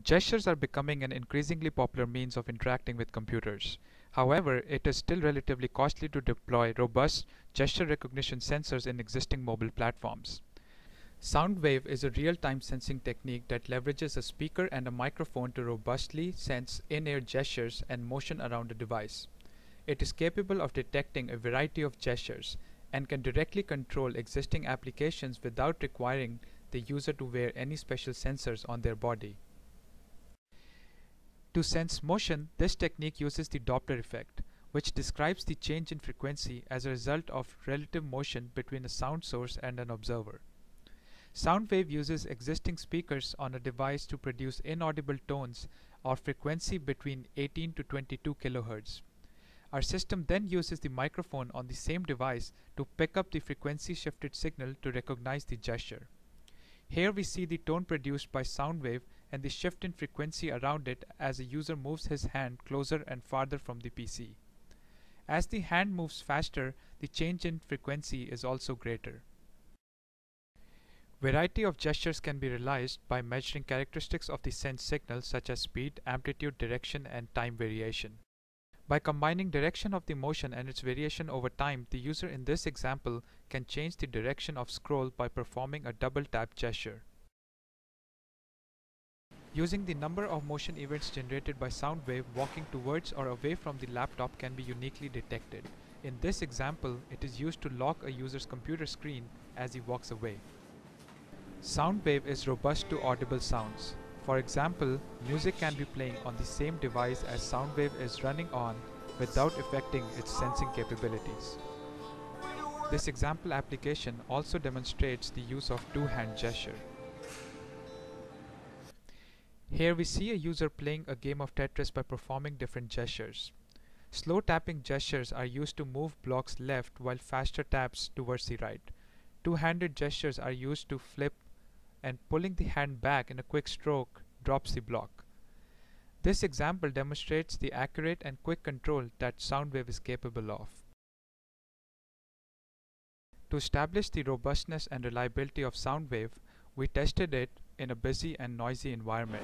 Gestures are becoming an increasingly popular means of interacting with computers. However, it is still relatively costly to deploy robust gesture recognition sensors in existing mobile platforms. SoundWave is a real-time sensing technique that leverages a speaker and a microphone to robustly sense in-ear gestures and motion around a device. It is capable of detecting a variety of gestures and can directly control existing applications without requiring the user to wear any special sensors on their body. To sense motion, this technique uses the Doppler effect, which describes the change in frequency as a result of relative motion between a sound source and an observer. SoundWave uses existing speakers on a device to produce inaudible tones of frequency between 18 to 22 kHz. Our system then uses the microphone on the same device to pick up the frequency shifted signal to recognize the gesture. Here we see the tone produced by SoundWave and the shift in frequency around it as a user moves his hand closer and farther from the PC. As the hand moves faster, the change in frequency is also greater. Variety of gestures can be realized by measuring characteristics of the sensed signal such as speed, amplitude, direction, and time variation. By combining direction of the motion and its variation over time, the user in this example can change the direction of scroll by performing a double tap gesture. Using the number of motion events generated by SoundWave, walking towards or away from the laptop can be uniquely detected. In this example, it is used to lock a user's computer screen as he walks away. SoundWave is robust to audible sounds. For example, music can be playing on the same device as SoundWave is running on without affecting its sensing capabilities. This example application also demonstrates the use of two-hand gesture. Here we see a user playing a game of Tetris by performing different gestures. Slow tapping gestures are used to move blocks left while faster taps towards the right. Two-handed gestures are used to flip, and pulling the hand back in a quick stroke drops the block. This example demonstrates the accurate and quick control that SoundWave is capable of. To establish the robustness and reliability of SoundWave, we tested it in a busy and noisy environment.